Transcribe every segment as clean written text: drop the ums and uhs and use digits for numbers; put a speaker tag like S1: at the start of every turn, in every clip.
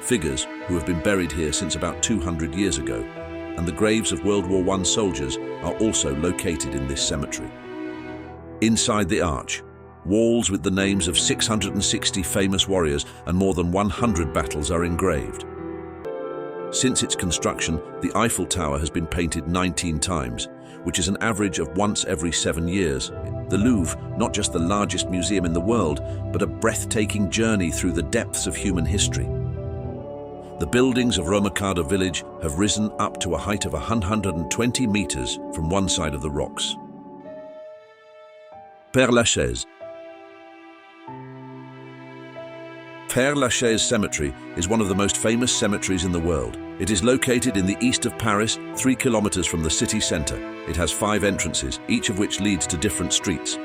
S1: figures who have been buried here since about 200 years ago, and the graves of World War I soldiers are also located in this cemetery. Inside the arch, walls with the names of 660 famous warriors and more than 100 battles are engraved. Since its construction, the Eiffel Tower has been painted 19 times, which is an average of once every 7 years. The Louvre, not just the largest museum in the world, but a breathtaking journey through the depths of human history. The buildings of Rocamadour village have risen up to a height of 120 meters from one side of the rocks. Père Lachaise. Père Lachaise Cemetery is one of the most famous cemeteries in the world. It is located in the east of Paris, 3 kilometers from the city center. It has 5 entrances, each of which leads to different streets.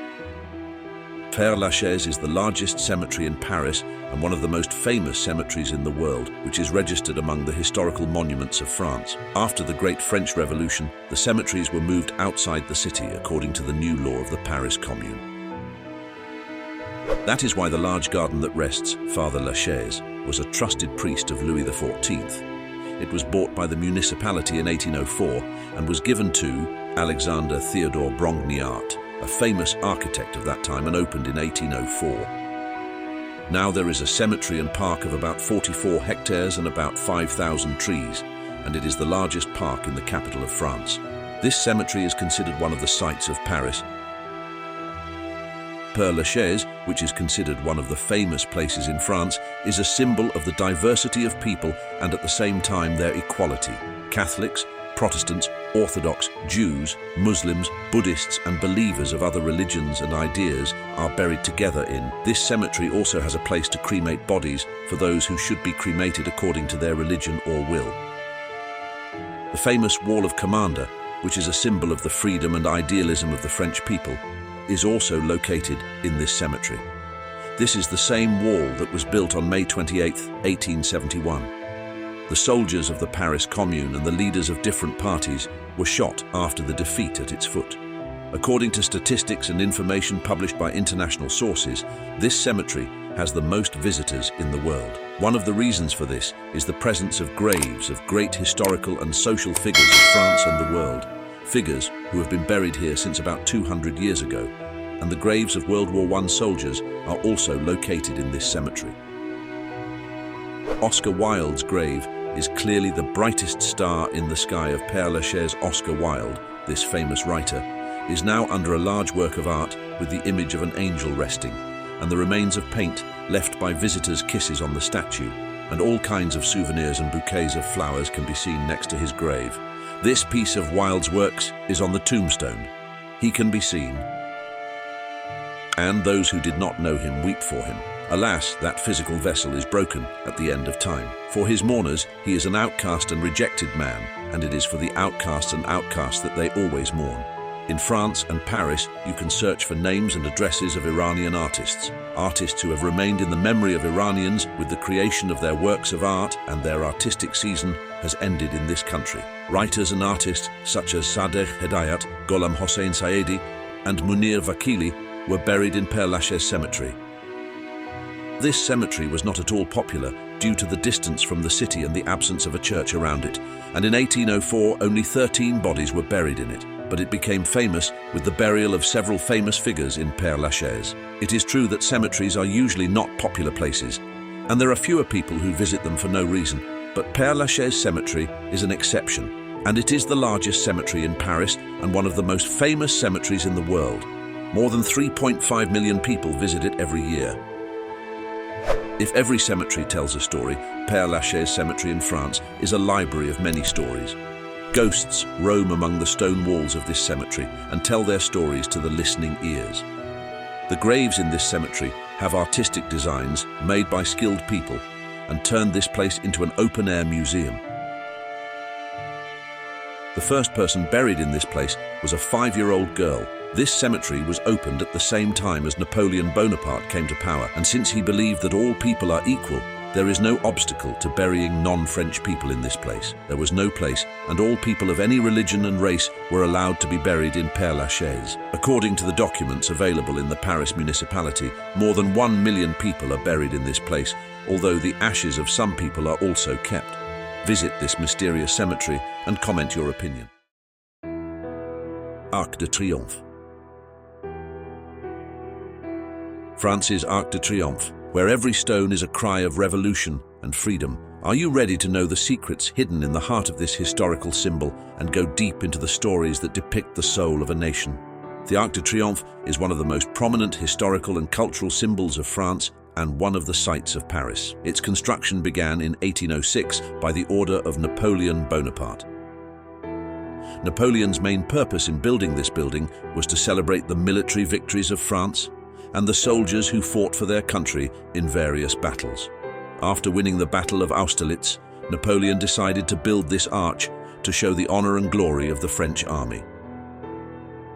S1: Père Lachaise is the largest cemetery in Paris and one of the most famous cemeteries in the world, which is registered among the historical monuments of France. After the Great French Revolution, the cemeteries were moved outside the city according to the new law of the Paris Commune. That is why the large garden that rests, Father Lachaise, was a trusted priest of Louis XIV. It was bought by the municipality in 1804 and was given to Alexander Theodore Brongniart, a famous architect of that time, and opened in 1804. Now there is a cemetery and park of about 44 hectares and about 5,000 trees, and it is the largest park in the capital of France. This cemetery is considered one of the sights of Paris. Père Lachaise, which is considered one of the famous places in France, is a symbol of the diversity of people and at the same time their equality. Catholics, Protestants, Orthodox, Jews, Muslims, Buddhists and believers of other religions and ideas are buried together in. This cemetery also has a place to cremate bodies for those who should be cremated according to their religion or will. The famous Wall of Commander, which is a symbol of the freedom and idealism of the French people, is also located in this cemetery. This is the same wall that was built on May 28, 1871. The soldiers of the Paris Commune and the leaders of different parties were shot after the defeat at its foot. According to statistics and information published by international sources, this cemetery has the most visitors in the world. One of the reasons for this is the presence of graves of great historical and social figures of France and the world. Figures who have been buried here since about 200 years ago, and the graves of World War I soldiers are also located in this cemetery. Oscar Wilde's grave is clearly the brightest star in the sky of Père Lachaise. Oscar Wilde, this famous writer, is now under a large work of art with the image of an angel resting, and the remains of paint left by visitors' kisses on the statue, and all kinds of souvenirs and bouquets of flowers can be seen next to his grave. This piece of Wilde's works is on the tombstone. He can be seen, and those who did not know him weep for him. Alas, that physical vessel is broken at the end of time. For his mourners, he is an outcast and rejected man, and it is for the outcasts and outcasts that they always mourn. In France and Paris, you can search for names and addresses of Iranian artists who have remained in the memory of Iranians with the creation of their works of art, and their artistic season has ended in this country. Writers and artists such as Sadegh Hedayat, Gholam Hossein Saedi, and Munir Vakili were buried in Père Lachaise Cemetery. This cemetery was not at all popular due to the distance from the city and the absence of a church around it, and in 1804 only 13 bodies were buried in it. But it became famous with the burial of several famous figures in Père Lachaise. It is true that cemeteries are usually not popular places, and there are fewer people who visit them for no reason, but Père Lachaise Cemetery is an exception, and it is the largest cemetery in Paris and one of the most famous cemeteries in the world. More than 3.5 million people visit it every year. If every cemetery tells a story, Père Lachaise Cemetery in France is a library of many stories. Ghosts roam among the stone walls of this cemetery and tell their stories to the listening ears. The graves in this cemetery have artistic designs made by skilled people and turned this place into an open-air museum. The first person buried in this place was a 5-year-old girl. This cemetery was opened at the same time as Napoleon Bonaparte came to power, and since he believed that all people are equal, There is no obstacle to burying non-French people in this place. There was no place, and all people of any religion and race were allowed to be buried in Père Lachaise. According to the documents available in the Paris municipality, more than 1 million people are buried in this place, although the ashes of some people are also kept. Visit this mysterious cemetery and comment your opinion. Arc de Triomphe. France's Arc de Triomphe, where every stone is a cry of revolution and freedom. Are you ready to know the secrets hidden in the heart of this historical symbol and go deep into the stories that depict the soul of a nation? The Arc de Triomphe is one of the most prominent historical and cultural symbols of France and one of the sights of Paris. Its construction began in 1806 by the order of Napoleon Bonaparte. Napoleon's main purpose in building this building was to celebrate the military victories of France and the soldiers who fought for their country in various battles. After winning the Battle of Austerlitz, Napoleon decided to build this arch to show the honor and glory of the French army.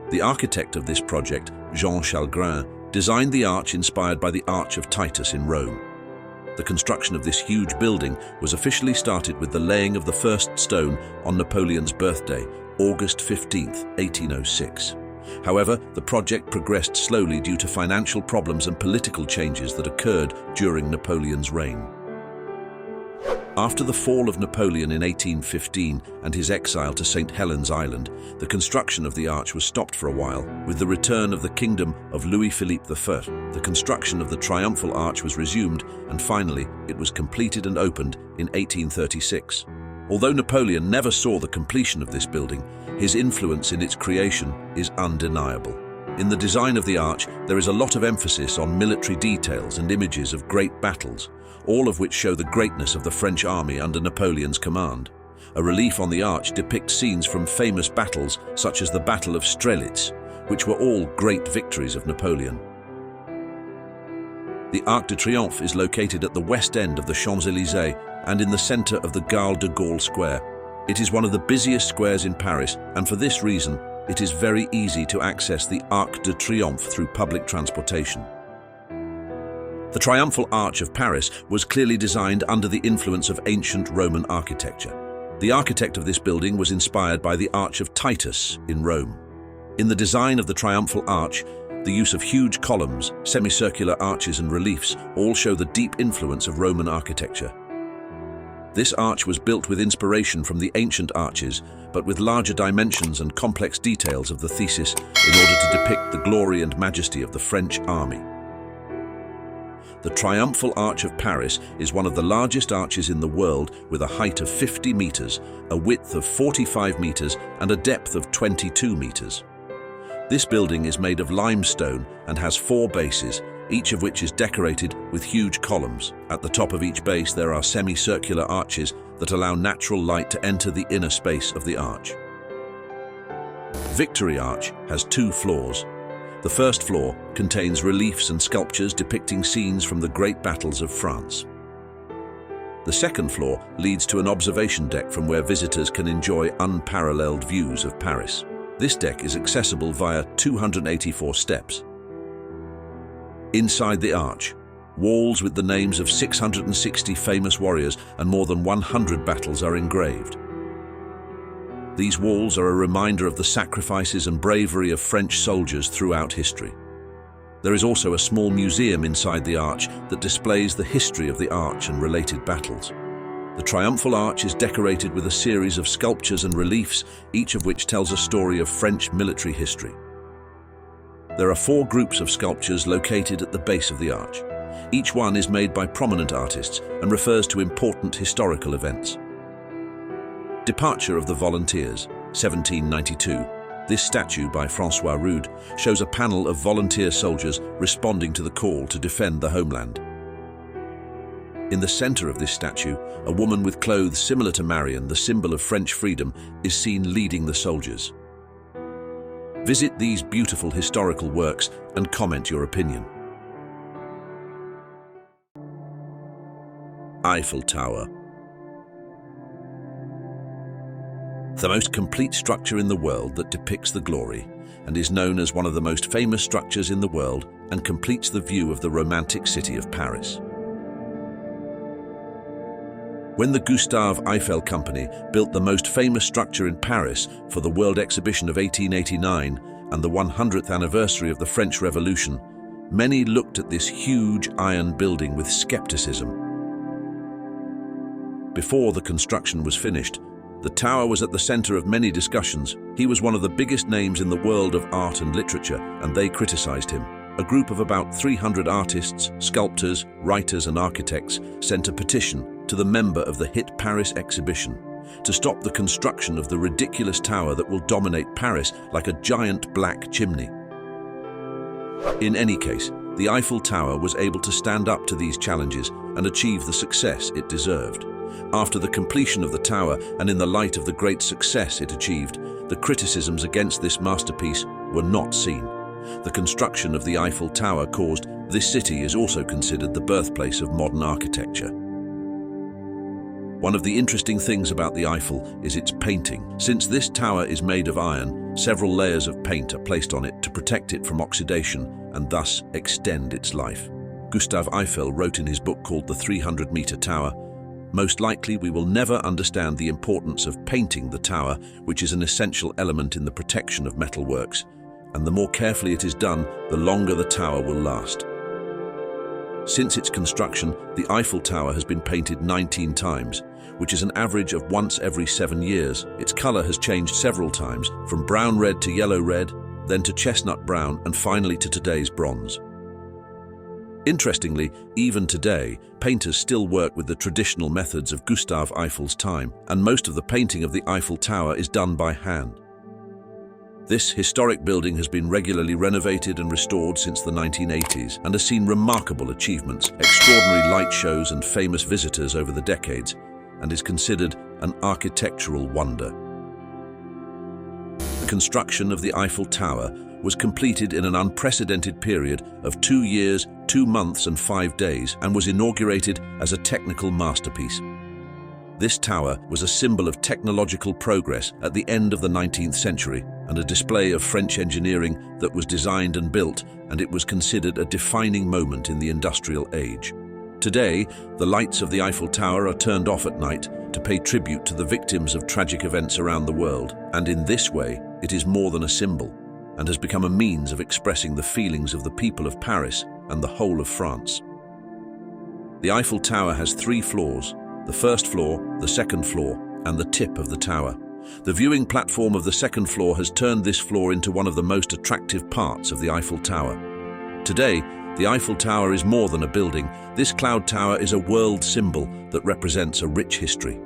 S1: The architect of this project, Jean Chalgrin, designed the arch inspired by the Arch of Titus in Rome. The construction of this huge building was officially started with the laying of the first stone on Napoleon's birthday, August 15, 1806. However, the project progressed slowly due to financial problems and political changes that occurred during Napoleon's reign. After the fall of Napoleon in 1815 and his exile to St. Helens Island, the construction of the arch was stopped for a while. With the return of the kingdom of Louis-Philippe I, the construction of the triumphal arch was resumed, and finally it was completed and opened in 1836. Although Napoleon never saw the completion of this building, his influence in its creation is undeniable. In the design of the arch, there is a lot of emphasis on military details and images of great battles, all of which show the greatness of the French army under Napoleon's command. A relief on the arch depicts scenes from famous battles such as the Battle of Strelitz, which were all great victories of Napoleon. The Arc de Triomphe is located at the west end of the Champs-Élysées and in the center of the Gare de Gaulle Square. It is one of the busiest squares in Paris, and for this reason, it is very easy to access the Arc de Triomphe through public transportation. The Triumphal Arch of Paris was clearly designed under the influence of ancient Roman architecture. The architect of this building was inspired by the Arch of Titus in Rome. In the design of the Triumphal Arch, the use of huge columns, semicircular arches and reliefs all show the deep influence of Roman architecture. This arch was built with inspiration from the ancient arches, but with larger dimensions and complex details of the thesis in order to depict the glory and majesty of the French army. The Triumphal Arch of Paris is one of the largest arches in the world, with a height of 50 meters, a width of 45 meters, and a depth of 22 meters. This building is made of limestone and has 4 bases, each of which is decorated with huge columns. At the top of each base there are semicircular arches that allow natural light to enter the inner space of the arch. Victory Arch has 2 floors. The first floor contains reliefs and sculptures depicting scenes from the great battles of France. The second floor leads to an observation deck from where visitors can enjoy unparalleled views of Paris. This deck is accessible via 284 steps. Inside the arch, walls with the names of 660 famous warriors and more than 100 battles are engraved. These walls are a reminder of the sacrifices and bravery of French soldiers throughout history. There is also a small museum inside the arch that displays the history of the arch and related battles. The Triumphal Arch is decorated with a series of sculptures and reliefs, each of which tells a story of French military history. There are 4 groups of sculptures located at the base of the arch. Each one is made by prominent artists and refers to important historical events. Departure of the Volunteers, 1792. This statue by François Rude shows a panel of volunteer soldiers responding to the call to defend the homeland. In the center of this statue, a woman with clothes similar to Marion, the symbol of French freedom, is seen leading the soldiers. Visit these beautiful historical works and comment your opinion. Eiffel Tower. The most complete structure in the world that depicts the glory and is known as one of the most famous structures in the world and completes the view of the romantic city of Paris. When the Gustave Eiffel Company built the most famous structure in Paris for the World Exhibition of 1889 and the 100th anniversary of the French Revolution, many looked at this huge iron building with skepticism. Before the construction was finished, the tower was at the center of many discussions. He was one of the biggest names in the world of art and literature, and they criticized him. A group of about 300 artists, sculptors, writers, and architects sent a petition to the member of the hit Paris exhibition to stop the construction of the ridiculous tower that will dominate Paris like a giant black chimney. In any case, the Eiffel Tower was able to stand up to these challenges and achieve the success it deserved. After the completion of the tower, and in the light of the great success it achieved, the criticisms against this masterpiece were not seen. The construction of the Eiffel Tower caused this city is also considered the birthplace of modern architecture. One of the interesting things about the Eiffel is its painting. Since this tower is made of iron, several layers of paint are placed on it to protect it from oxidation and thus extend its life. Gustave Eiffel wrote in his book called The 300-Meter Tower, "Most likely we will never understand the importance of painting the tower, which is an essential element in the protection of metalworks, and the more carefully it is done, the longer the tower will last." Since its construction, the Eiffel Tower has been painted 19 times, which is an average of once every 7 years. Its color has changed several times, from brown red to yellow red, then to chestnut brown, and finally to today's bronze. Interestingly, even today, painters still work with the traditional methods of Gustave Eiffel's time, and most of the painting of the Eiffel Tower is done by hand. This historic building has been regularly renovated and restored since the 1980s and has seen remarkable achievements, extraordinary light shows and famous visitors over the decades, and is considered an architectural wonder. The construction of the Eiffel Tower was completed in an unprecedented period of 2 years, 2 months and 5 days, and was inaugurated as a technical masterpiece. This tower was a symbol of technological progress at the end of the 19th century and a display of French engineering that was designed and built, and it was considered a defining moment in the industrial age. Today, the lights of the Eiffel Tower are turned off at night to pay tribute to the victims of tragic events around the world, and in this way, it is more than a symbol and has become a means of expressing the feelings of the people of Paris and the whole of France. The Eiffel Tower has 3 floors: the first floor, the second floor, and the tip of the tower. The viewing platform of the second floor has turned this floor into one of the most attractive parts of the Eiffel Tower. Today, the Eiffel Tower is more than a building. This cloud tower is a world symbol that represents a rich history,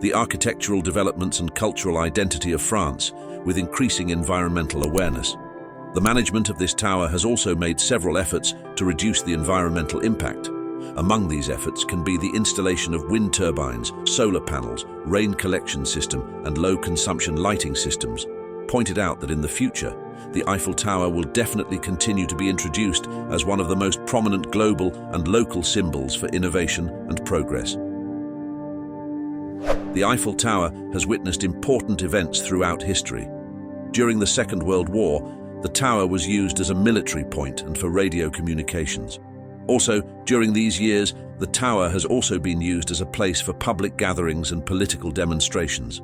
S1: the architectural developments and cultural identity of France, with increasing environmental awareness. The management of this tower has also made several efforts to reduce the environmental impact. Among these efforts can be the installation of wind turbines, solar panels, rain collection system, and low-consumption lighting systems. Pointed out that in the future, the Eiffel Tower will definitely continue to be introduced as one of the most prominent global and local symbols for innovation and progress. The Eiffel Tower has witnessed important events throughout history. During the Second World War, the tower was used as a military point and for radio communications. Also, during these years, the tower has also been used as a place for public gatherings and political demonstrations.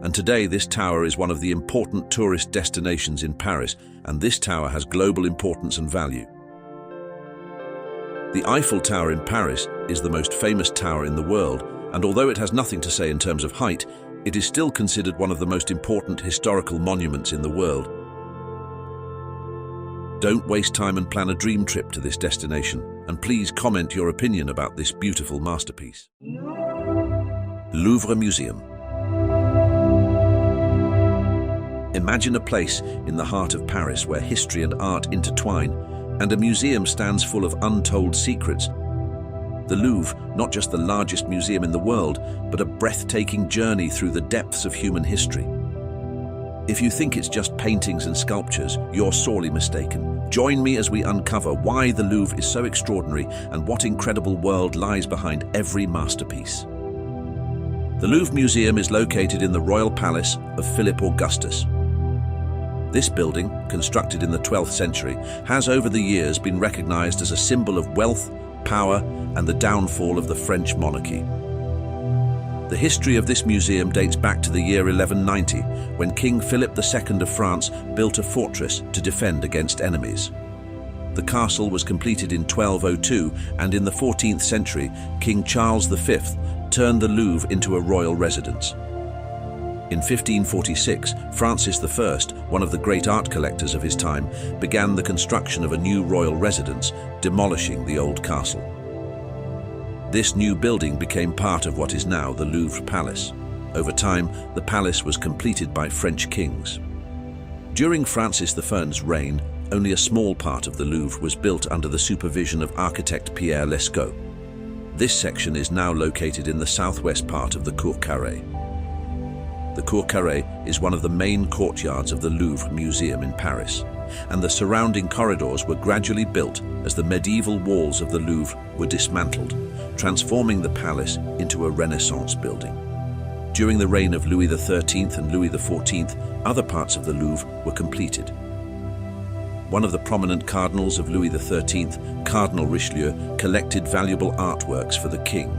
S1: And today, this tower is one of the important tourist destinations in Paris, and this tower has global importance and value. The Eiffel Tower in Paris is the most famous tower in the world, and although it has nothing to say in terms of height, it is still considered one of the most important historical monuments in the world. Don't waste time and plan a dream trip to this destination, and please comment your opinion about this beautiful masterpiece. Louvre Museum. Imagine a place in the heart of Paris where history and art intertwine, and a museum stands full of untold secrets. The Louvre, not just the largest museum in the world, but a breathtaking journey through the depths of human history. If you think it's just paintings and sculptures, you're sorely mistaken. Join me as we uncover why the Louvre is so extraordinary and what incredible world lies behind every masterpiece. The Louvre Museum is located in the royal palace of Philip Augustus. This building, constructed in the 12th century, has over the years been recognized as a symbol of wealth, power, and the downfall of the French monarchy. The history of this museum dates back to the year 1190, when King Philip II of France built a fortress to defend against enemies. The castle was completed in 1202, and in the 14th century, King Charles V turned the Louvre into a royal residence. In 1546, Francis I, one of the great art collectors of his time, began the construction of a new royal residence, demolishing the old castle. This new building became part of what is now the Louvre Palace. Over time, the palace was completed by French kings. During Francis I's reign, only a small part of the Louvre was built under the supervision of architect Pere Lachaise. This section is now located in the southwest part of the Cour Carrée. The Cour Carrée is one of the main courtyards of the Louvre Museum in Paris, and the surrounding corridors were gradually built as the medieval walls of the Louvre were dismantled, transforming the palace into a Renaissance building. During the reign of Louis XIII and Louis XIV, other parts of the Louvre were completed. One of the prominent cardinals of Louis XIII, Cardinal Richelieu, collected valuable artworks for the king.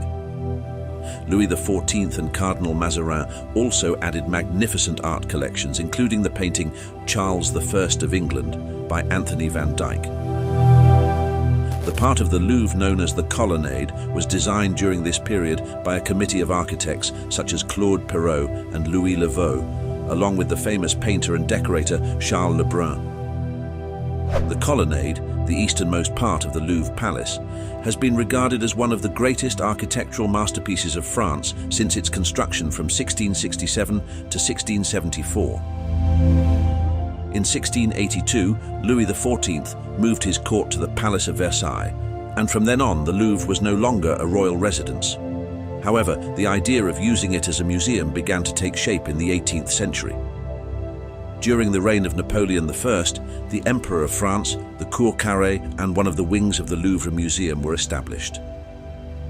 S1: Louis XIV and Cardinal Mazarin also added magnificent art collections, including the painting Charles I of England by Anthony van Dyck. The part of the Louvre known as the Colonnade was designed during this period by a committee of architects such as Claude Perrault and Louis Levaux, along with the famous painter and decorator Charles Lebrun. The Colonnade, the easternmost part of the Louvre Palace, has been regarded as one of the greatest architectural masterpieces of France since its construction from 1667 to 1674. In 1682, Louis XIV moved his court to the Palace of Versailles, and from then on the Louvre was no longer a royal residence. However, the idea of using it as a museum began to take shape in the 18th century. During the reign of Napoleon I, the Emperor of France, the Cour Carrée, and one of the wings of the Louvre Museum were established.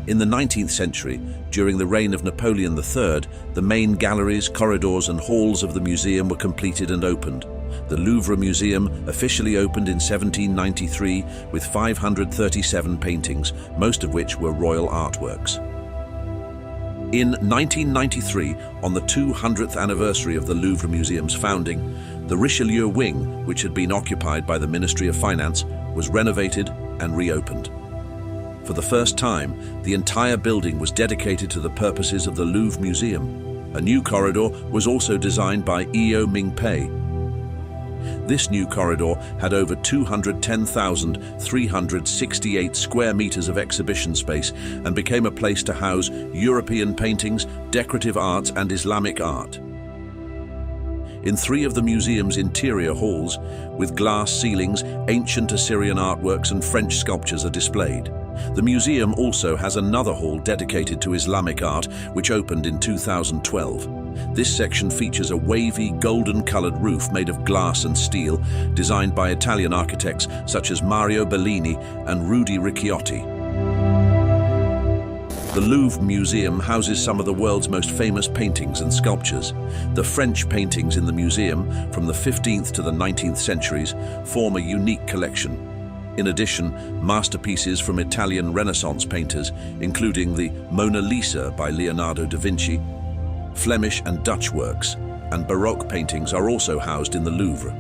S1: In the 19th century, during the reign of Napoleon III, the main galleries, corridors, and halls of the museum were completed and opened. The Louvre Museum officially opened in 1793 with 537 paintings, most of which were royal artworks. In 1993, on the 200th anniversary of the Louvre Museum's founding, the Richelieu wing, which had been occupied by the Ministry of Finance, was renovated and reopened. For the first time, the entire building was dedicated to the purposes of the Louvre Museum. A new corridor was also designed by Eo Ming-pei. This new corridor had over 210,368 square meters of exhibition space and became a place to house European paintings, decorative arts, and Islamic art. In 3 of the museum's interior halls, with glass ceilings, ancient Assyrian artworks and French sculptures are displayed. The museum also has another hall dedicated to Islamic art, which opened in 2012. This section features a wavy, golden-colored roof made of glass and steel, designed by Italian architects such as Mario Bellini and Rudy Ricciotti. The Louvre Museum houses some of the world's most famous paintings and sculptures. The French paintings in the museum, from the 15th to the 19th centuries, form a unique collection. In addition, masterpieces from Italian Renaissance painters, including the Mona Lisa by Leonardo da Vinci, Flemish and Dutch works, and Baroque paintings are also housed in the Louvre.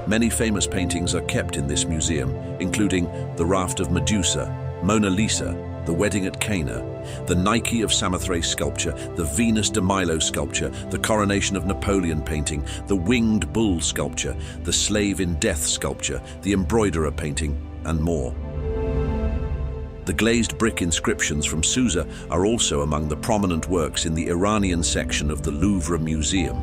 S1: Many famous paintings are kept in this museum, including the Raft of Medusa, Mona Lisa, the Wedding at Cana, the Nike of Cemetery sculpture, the Venus de Milo sculpture, the Coronation of Napoleon painting, the Winged Bull sculpture, the Slave in Death sculpture, the Embroiderer painting, and more. The glazed brick inscriptions from Susa are also among the prominent works in the Iranian section of the Louvre Museum.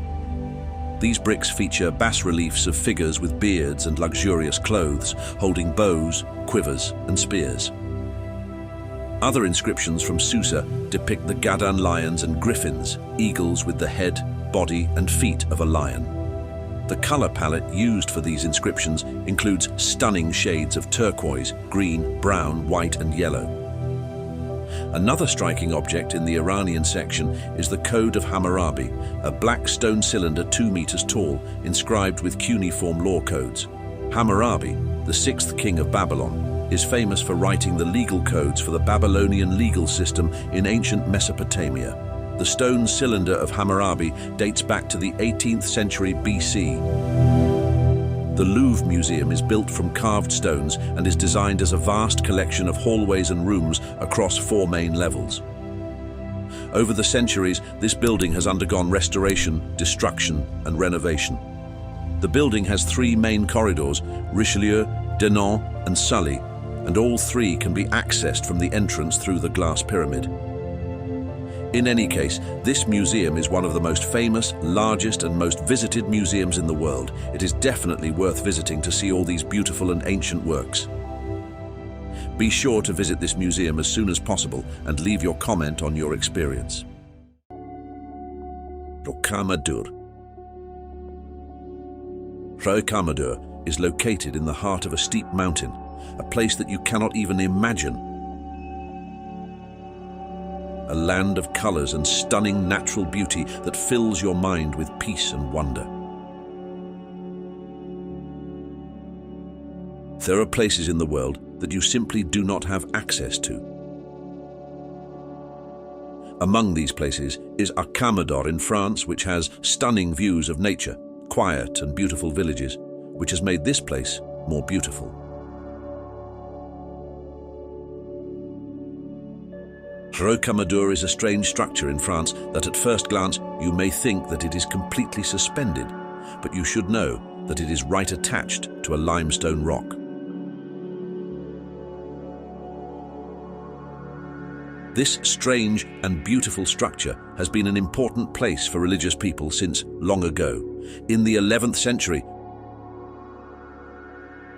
S1: These bricks feature bas-reliefs of figures with beards and luxurious clothes, holding bows, quivers, and spears. Other inscriptions from Susa depict the Gadan lions and griffins, eagles with the head, body, and feet of a lion. The color palette used for these inscriptions includes stunning shades of turquoise, green, brown, white, and yellow. Another striking object in the Iranian section is the Code of Hammurabi, a black stone cylinder 2 meters tall, inscribed with cuneiform law codes. Hammurabi, the 6th king of Babylon, is famous for writing the legal codes for the Babylonian legal system in ancient Mesopotamia. The stone cylinder of Hammurabi dates back to the 18th century BC. The Louvre Museum is built from carved stones and is designed as a vast collection of hallways and rooms across 4 main levels. Over the centuries, this building has undergone restoration, destruction, and renovation. The building has 3 main corridors, Richelieu, Denon, and Sully, and all 3 can be accessed from the entrance through the glass pyramid. In any case, this museum is one of the most famous, largest, and most visited museums in the world. It is definitely worth visiting to see all these beautiful and ancient works. Be sure to visit this museum as soon as possible and leave your comment on your experience. Rocamadour. Rocamadour is located in the heart of a steep mountain, a place that you cannot even imagine. A land of colors and stunning natural beauty that fills your mind with peace and wonder. There are places in the world that you simply do not have access to. Among these places is Rocamadour in France, which has stunning views of nature, quiet and beautiful villages, which has made this place more beautiful. Rocamadour is a strange structure in France that at first glance you may think that it is completely suspended, but you should know that it is right attached to a limestone rock. This strange and beautiful structure has been an important place for religious people since long ago. In the 11th century,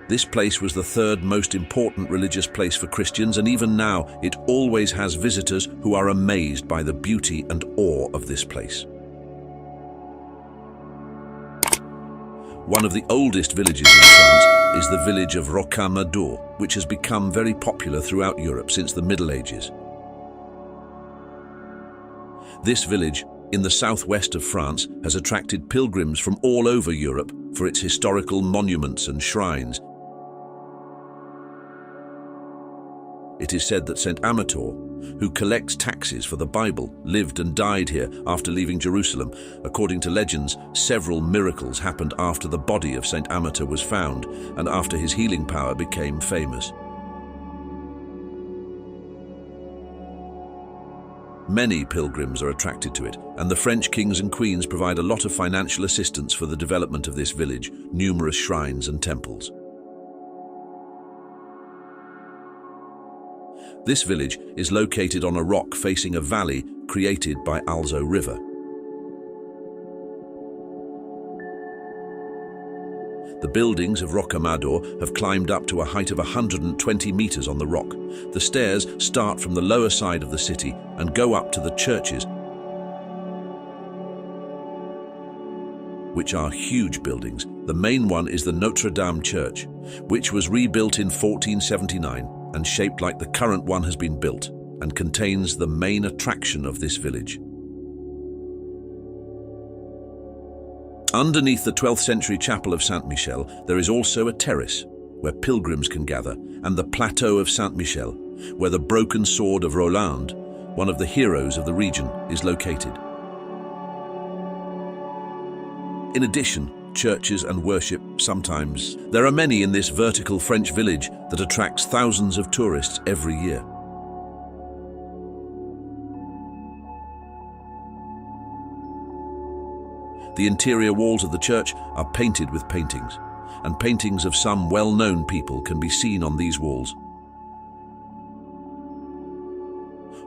S1: this place was the 3rd most important religious place for Christians, and even now it always has visitors who are amazed by the beauty and awe of this place. One of the oldest villages in France is the village of Rocamadour, which has become very popular throughout Europe since the Middle Ages. This village, in the southwest of France, has attracted pilgrims from all over Europe for its historical monuments and shrines. It is said that Saint Amator, who collects taxes for the Bible, lived and died here after leaving Jerusalem. According to legends, several miracles happened after the body of Saint Amator was found and after his healing power became famous. Many pilgrims are attracted to it, and the French kings and queens provide a lot of financial assistance for the development of this village, numerous shrines and temples. This village is located on a rock facing a valley created by Alzo River. The buildings of Rocamadour have climbed up to a height of 120 meters on the rock. The stairs start from the lower side of the city and go up to the churches, which are huge buildings. The main one is the Notre Dame Church, which was rebuilt in 1479 and shaped like the current one has been built, and contains the main attraction of this village. Underneath the 12th century chapel of Saint-Michel, there is also a terrace where pilgrims can gather, and the plateau of Saint-Michel, where the broken sword of Roland, one of the heroes of the region, is located. In addition, churches and worship sometimes. There are many in this vertical French village that attracts thousands of tourists every year. The interior walls of the church are painted with paintings, and paintings of some well-known people can be seen on these walls.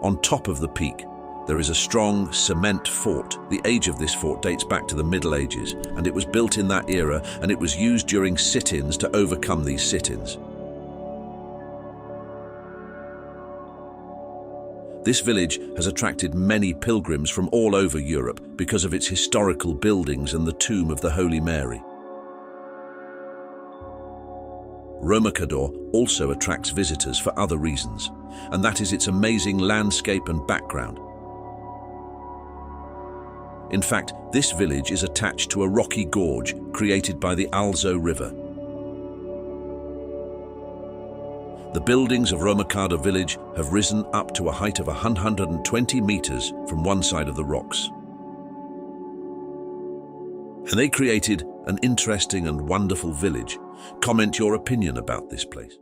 S1: On top of the peak, there is a strong cement fort. The age of this fort dates back to the Middle Ages, and it was built in that era, and it was used during sit-ins to overcome these sit-ins. This village has attracted many pilgrims from all over Europe because of its historical buildings and the tomb of the Holy Mary. Rocamadour also attracts visitors for other reasons, and that is its amazing landscape and background. In fact, this village is attached to a rocky gorge created by the Alzo River. The buildings of Rocamadour village have risen up to a height of 120 meters from one side of the rocks. And they created an interesting and wonderful village. Comment your opinion about this place.